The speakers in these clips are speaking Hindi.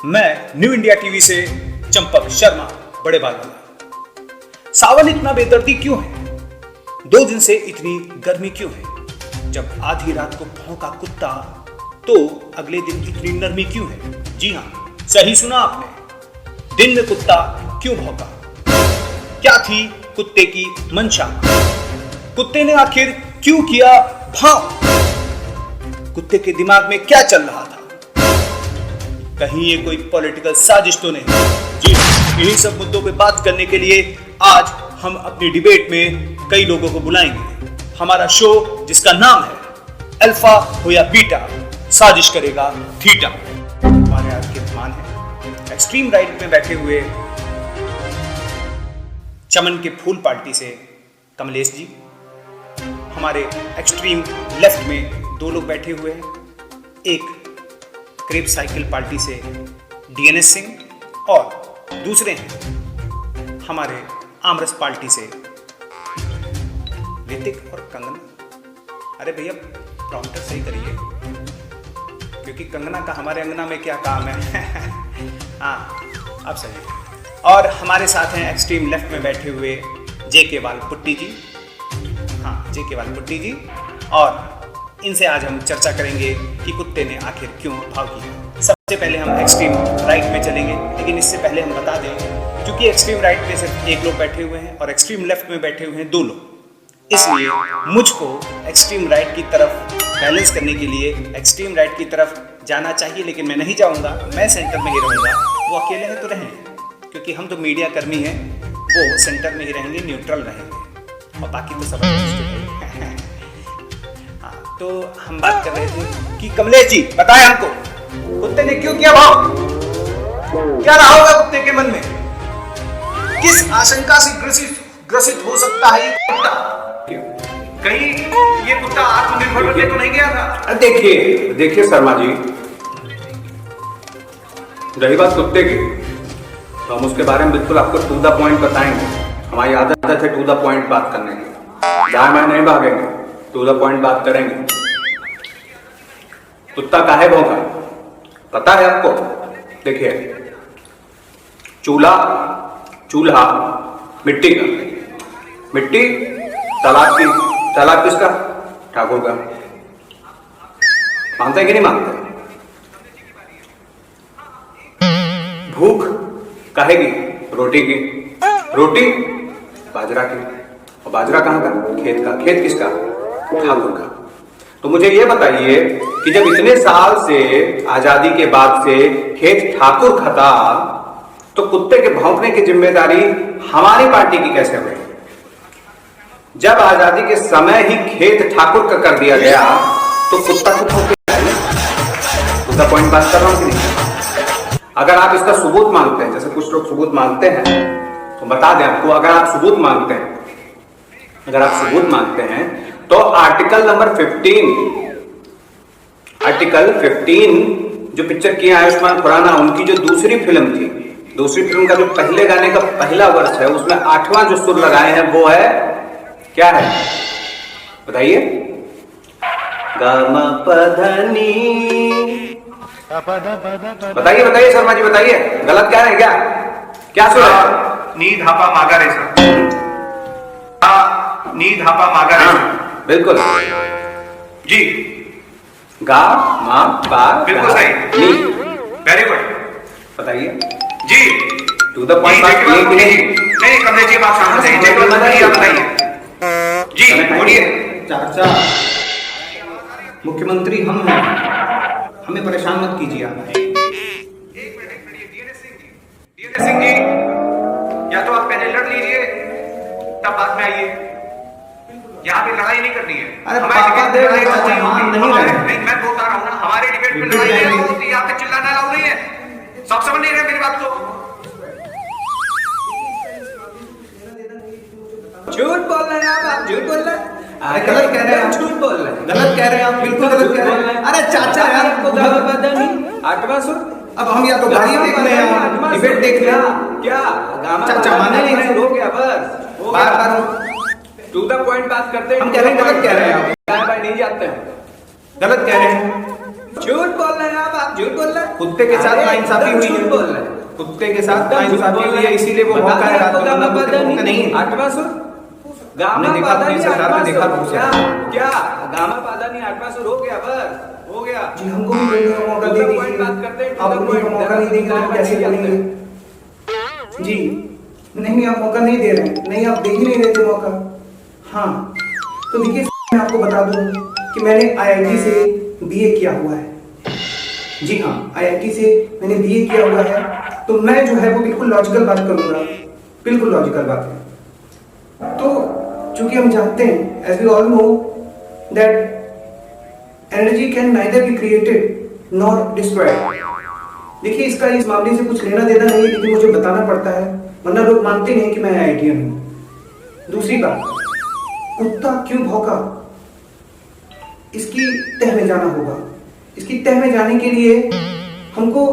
मैं न्यू इंडिया टीवी से चंपक शर्मा, बड़े बाल वाला। सावन इतना बेदर्दी क्यों है? 2 दिन से इतनी गर्मी क्यों है? जब आधी रात को भौंका कुत्ता तो अगले दिन इतनी नरमी क्यों है? जी हाँ, सही सुना आपने। दिन में कुत्ता क्यों भौंका? क्या थी कुत्ते की मंशा? कुत्ते ने आखिर क्यों किया भाव? कुत्ते के दिमाग में क्या चल रहा था? कहीं ये कोई पॉलिटिकल साजिश तो नहीं? जी, इन्हीं सब मुद्दों पे बात करने के लिए आज हम अपनी डिबेट में कई लोगों को बुलाएंगे। हमारा शो जिसका नाम है अल्फा हो या बीटा, साजिश करेगा थीटा। हमारे आज के मेहमान हैं एक्सट्रीम राइट में बैठे हुए चमन के फूल पार्टी से कमलेश जी। हमारे एक्सट्रीम लेफ्ट में 2 लोग बैठे हुए हैं, एक क्रेप साइकिल पार्टी से डीएनएस सिंह और दूसरे हैं हमारे आमरस पार्टी से ऋतिक और कंगना। अरे भैया प्रॉम्प्टर सही करिए, क्योंकि कंगना का हमारे अंगना में क्या काम है। हाँ, अब सही। और हमारे साथ हैं एक्सट्रीम लेफ्ट में बैठे हुए जेके वालपुट्टी जी। हाँ, जेके वालपुट्टी जी। और इनसे आज हम चर्चा करेंगे कि कुत्ते ने आखिर क्यों भाव किया। सबसे पहले हम एक्सट्रीम राइट में चलेंगे, लेकिन इससे पहले हम बता दें, क्योंकि एक्सट्रीम राइट में सिर्फ 1 लोग बैठे हुए हैं और एक्सट्रीम लेफ्ट में बैठे हुए हैं 2 लोग, इसलिए मुझको एक्सट्रीम राइट की तरफ बैलेंस करने के लिए एक्सट्रीम राइट की तरफ जाना चाहिए, लेकिन मैं नहीं जाऊँगा, मैं सेंटर में ही रहूँगा। वो अकेले हैं तो रहेंगे, क्योंकि हम तो मीडिया कर्मी हैं, वो सेंटर में ही रहेंगे, न्यूट्रल रहेंगे, और बाकी तो सब तो हम बात कर रहे थे कि कमलेश जी बताएं हमको, कुत्ते ने क्यों किया भाव? क्या रहा होगा कुत्ते के मन में? किस आशंका से ग्रसित हो सकता है ये कुत्ता? कहीं ये कुत्ता आत्मनिर्भर बनने तो नहीं गया था? देखिए शर्मा जी, रही बात कुत्ते की, तो हम उसके बारे में बिल्कुल आपको टू द पॉइंट बताएंगे। हमारी आदत है टू द पॉइंट बात करने की, जहां मैं नहीं भागेंगे, टू द पॉइंट बात करेंगे। कुत्ता काहे भौंका पता है आपको? देखिए, चूल्हा मिट्टी का, मिट्टी तालाब किसका? ठाकुर का। मानते हैं कि नहीं मानते? भूख काहे की? रोटी की। रोटी बाजरा की, और बाजरा कहाँ का? खेत का। खेत किसका? ठाकुर का। तो मुझे ये बताइए कि जब इतने साल से, आजादी के बाद से खेत ठाकुर खाता, तो कुत्ते के भौंकने की जिम्मेदारी हमारी पार्टी की कैसे हुई? जब आजादी के समय ही खेत ठाकुर का कर दिया गया, तो कुत्ता को कुत्ता पॉइंट बात कर रहा हूं कि नहीं? अगर आप इसका सबूत मांगते हैं, जैसे कुछ लोग सबूत मांगते हैं, तो बता दें आपको, अगर आप सबूत मांगते हैं तो आर्टिकल नंबर 15 जो पिक्चर किया आयुष्मान खुराना, उनकी जो दूसरी फिल्म का जो पहले गाने का पहला वर्ष है, उसमें 8वां जो सुर लगाए हैं वो है, क्या है बताइए? बताइए शर्मा जी, बताइए, गलत क्या है? क्या सुर है? नी धापा मागा रे बिल्कुल जी, गा मा पा, बिल्कुल सही, नी, वेरी गुड। बताइए जी, टू द पॉइंट बात नहीं कमलेश जी, बात शांत से बताइए जी, बोलिए। चाचा, मुख्यमंत्री हम हैं, हमें परेशान मत कीजिए आप। डीएनएस सिंह जी, या तो आप पहले लड़ लीजिए, तब बाद में आइए। यहाँ पे लड़ाई नहीं करनी है। हमारे डिबेट में लड़ाई नहीं, मैं बोलता रहा हूँ ना, हमारे डिबेट में लड़ाई नहीं होती, यहाँ पे चिल्लाना अलाउ नहीं है। सब समझ नहीं रहे मेरी बात को? झूठ बोल रहे हैं आप झूठ बोल रहे हैं। अरे गलत कह रहे हैं आप, झूठ बोल रहे हैं, गलत कह रहे हैं आप, बिल्कुल गलत कह रहे हैं। अरे चाचा यार, आपको गलत पता नहीं। 8वां सुर, अब हम या तो गाड़ी देख रहे हैं, डिबेट देख रहे हैं, क्या चाचा माने नहीं रहे? हो गया बस, बार टू द पॉइंट बात करते हैं। हम कह रहे हैं गलत कह रहे हैं आप, भाई नहीं जाते हैं, गलत कह रहे हैं। झूठ बोल रहे हैं आप झूठ बोल रहे हैं। कुत्ते के साथ अरे, नाइंसाफी हुई झूठ है। बोल रहे हैं। कुत्ते के साथ झूठ नाइंसाफी बोल हुई रहे है, हैं। इसीलिए वो बता भौंका है दिया रात आपको को। गामा कुत्ते पता भौंका नहीं। आठवां सुर गामा हमने देखा, पादा अपनी नहीं सरकार में आठवां देखा सुर। बहुत क्या सारा। क्या गामा पादा नहीं आठवां सुर हो गया बस हो गया। जी हमको भी बोलने का मौका दे पॉइंट बात करते दीजिए। हैं, आप to the बोलने का point, मौका नहीं देंगे तो कैसे बोलेंगे? जी नहीं आप मौका नहीं दे रहे हैं, नहीं आप दे ही नहीं रहे थे मौका। हाँ तो देखिए मैं आपको बता दूं कि मैंने आईआईटी से बीए किया हुआ है। जी हाँ आईआईटी से मैंने बीए किया हुआ है, तो मैं जो है वो बिल्कुल लॉजिकल बात करूंगा, बिल्कुल लॉजिकल बात है। तो चूंकि हम जानते हैं as we all know that energy can neither be created nor destroyed. देखिए इसका इस मामले से कुछ लेना देना नहीं है, लेकिन मुझे बताना पड़ता है वरना लोग मानते नहीं कि मैं आईआईटीएन हूं। दूसरी बात, कुत्ता क्यों भौंका, इसकी तह में जाना होगा। इसकी तह में जाने के लिए हमको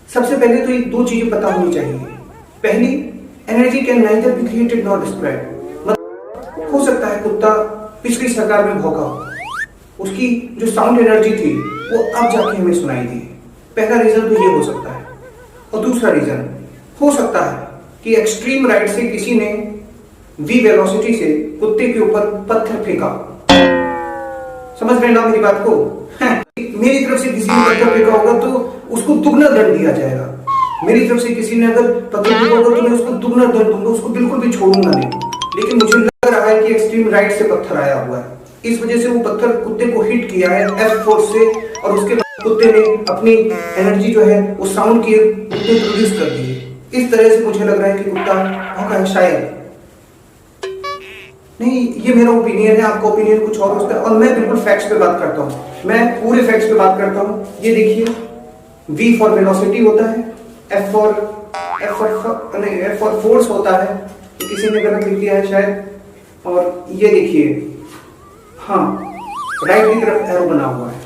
सबसे पहले तो ये दो चीजें पता होनी चाहिए। पहली, energy can neither be created nor destroyed. हो सकता है कुत्ता पिछली सरकार में भौंका, उसकी जो साउंड एनर्जी थी वो अब जाके हमें सुनाई दी। पहला रीजन तो ये हो सकता है। और दूसरा रीजन हो सकता है कि एक्सट्रीम राइट से किसी ने वी वेलोसिटी से कुत्ते के ऊपर पत्थर फेंका। समझ रहे ना मेरी बात को? मेरी तरफ से किसी ने पत्थर फेंका होगा तो उसको दुगना दंड दिया जाएगा। मेरी तरफ से किसी ने अगर पत्थर फेंका होगा तो मैं उसको दुगना दंड दूंगा, उसको बिल्कुल भी छोड़ूंगा नहीं। लेकिन मुझे लग रहा है कि एक्सट्रीम राइट से पत्थर आया हुआ है, इस वजह से वो पत्थर कुत्ते को हिट किया है एफ फोर्स से, और उसके बाद कुत्ते ने अपनी एनर्जी जो है वो साउंड की कुत्ते प्रोड्यूस कर दी है। इस तरह से मुझे लग रहा है कि कुत्ता भौंका है शायद। नहीं ये मेरा ओपिनियन है, आपका ओपिनियन कुछ और हो सकता है, और मैं बिल्कुल फैक्ट्स पे बात करता हूँ, मैं पूरे फैक्ट्स पे बात करता हूँ। ये देखिए V फॉर वेलोसिटी होता है, F फॉर फोर्स होता है, तो किसी ने गलत लिख दिया है शायद। और ये देखिए हाँ राइट की तरफ एरो बना हुआ है,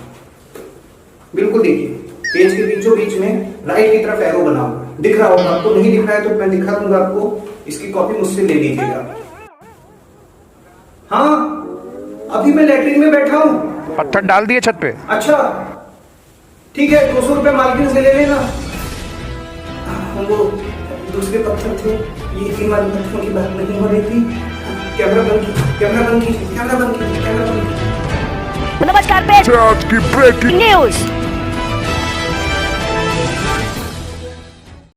बिल्कुल देखिए पेज के बीचों बीच में राइट की तरफ एरो बना हुआ है, दिख रहा होगा आपको। नहीं दिख रहा है तो मैं दिखा दूंगा आपको, इसकी कॉपी मुझसे ले लीजिएगा। हाँ अभी मैं लैट्रिन में बैठा हूँ। पत्थर डाल दिए छत पे। अच्छा ठीक है 200 रुपए मार्केट से ले लेना। वो दूसरे पत्थर थे, ये तीन वाले पत्थरों की बात नहीं हो रही थी। कैमरा बंद कीजिए, कैमरा बंद कीजिए, कैमरा बंद कीजिए, कैमरा बंद कीजिए। नमस्कार पेश आज की ब्रेकिंग न्यूज।